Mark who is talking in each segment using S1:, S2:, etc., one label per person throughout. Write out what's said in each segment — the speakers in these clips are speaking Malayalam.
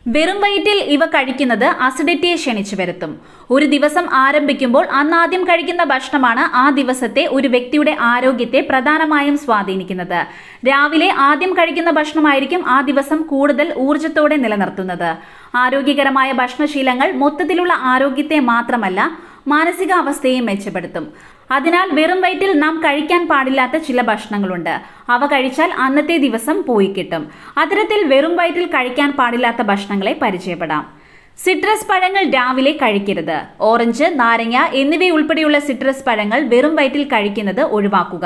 S1: വെറും വയറ്റിൽ ഇവ കഴിക്കുന്നത് അസിഡിറ്റിയെ ക്ഷണിച്ചു വരുത്തും. ഒരു ദിവസം ആരംഭിക്കുമ്പോൾ അന്നാദ്യം കഴിക്കുന്ന ഭക്ഷണമാണ് ആ ദിവസത്തെ ഒരു വ്യക്തിയുടെ ആരോഗ്യത്തെ പ്രധാനമായും സ്വാധീനിക്കുന്നത്. രാവിലെ ആദ്യം കഴിക്കുന്ന ഭക്ഷണമായിരിക്കും ആ ദിവസം കൂടുതൽ ഊർജത്തോടെ നിലനിർത്തുന്നത്. ആരോഗ്യകരമായ ഭക്ഷണശീലങ്ങൾ മൊത്തത്തിലുള്ള ആരോഗ്യത്തെ മാത്രമല്ല, മാനസികാവസ്ഥയെയും മെച്ചപ്പെടുത്തും. അതിനാൽ വെറും വയറ്റിൽ നാം കഴിക്കാൻ പാടില്ലാത്ത ചില ഭക്ഷണങ്ങളുണ്ട്. അവ കഴിച്ചാൽ അന്നത്തെ ദിവസം പോയി കിട്ടും. അത്തരത്തിൽ വെറും വയറ്റിൽ കഴിക്കാൻ പാടില്ലാത്ത ഭക്ഷണങ്ങളെ പരിചയപ്പെടാം. സിട്രസ് പഴങ്ങൾ രാവിലെ കഴിക്കരുത്. ഓറഞ്ച്, നാരങ്ങ എന്നിവയുൾപ്പെടെയുള്ള സിട്രസ് പഴങ്ങൾ വെറും വയറ്റിൽ കഴിക്കുന്നത് ഒഴിവാക്കുക.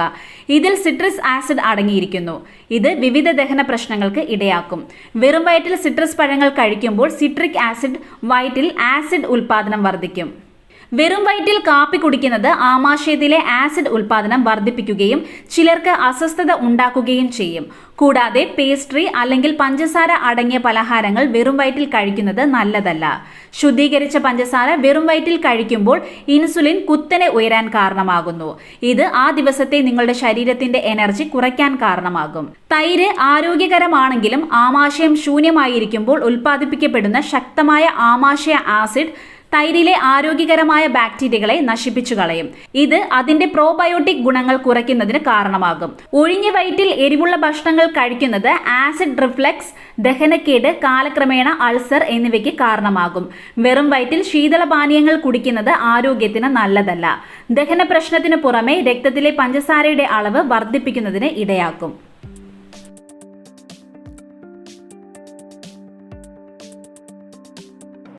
S1: ഇതിൽ സിട്രസ് ആസിഡ് അടങ്ങിയിരിക്കുന്നു. ഇത് വിവിധ ദഹന പ്രശ്നങ്ങൾക്ക് ഇടയാക്കും. വെറും വയറ്റിൽ സിട്രസ് പഴങ്ങൾ കഴിക്കുമ്പോൾ സിട്രിക് ആസിഡ് വയറ്റിൽ ആസിഡ് ഉൽപാദനം വർദ്ധിക്കും. വെറും വയറ്റിൽ കാപ്പി കുടിക്കുന്നത് ആമാശയത്തിലെ ആസിഡ് ഉൽപാദനം വർദ്ധിപ്പിക്കുകയും ചിലർക്ക് അസ്വസ്ഥത ഉണ്ടാക്കുകയും ചെയ്യും. കൂടാതെ പേസ്ട്രി അല്ലെങ്കിൽ പഞ്ചസാര അടങ്ങിയ പലഹാരങ്ങൾ വെറും വയറ്റിൽ കഴിക്കുന്നത് നല്ലതല്ല. ശുദ്ധീകരിച്ച പഞ്ചസാര വെറും വയറ്റിൽ കഴിക്കുമ്പോൾ ഇൻസുലിൻ കുത്തനെ ഉയരാൻ കാരണമാകുന്നു. ഇത് ആ ദിവസത്തെ നിങ്ങളുടെ ശരീരത്തിന്റെ എനർജി കുറയ്ക്കാൻ കാരണമാകും. തൈര് ആരോഗ്യകരമാണെങ്കിലും ആമാശയം ശൂന്യമായിരിക്കുമ്പോൾ ഉൽപ്പാദിപ്പിക്കപ്പെടുന്ന ശക്തമായ ആമാശയ ആസിഡ് തൈരിലെ ആരോഗ്യകരമായ ബാക്ടീരിയകളെ നശിപ്പിച്ചു കളയും. ഇത് അതിന്റെ പ്രോബയോട്ടിക് ഗുണങ്ങൾ കുറയ്ക്കുന്നതിന് കാരണമാകും. ഒഴിഞ്ഞ വയറ്റിൽ എരിവുള്ള ഭക്ഷണങ്ങൾ കഴിക്കുന്നത് ആസിഡ് റിഫ്ലക്സ്, ദഹനക്കേട്, കാലക്രമേണ അൾസർ എന്നിവയ്ക്ക് കാരണമാകും. വെറും വയറ്റിൽ ശീതളപാനീയങ്ങൾ കുടിക്കുന്നത് ആരോഗ്യത്തിന് നല്ലതല്ല. ദഹന പ്രശ്നത്തിന് പുറമെ രക്തത്തിലെ പഞ്ചസാരയുടെ അളവ് വർദ്ധിപ്പിക്കുന്നതിന് ഇടയാക്കും.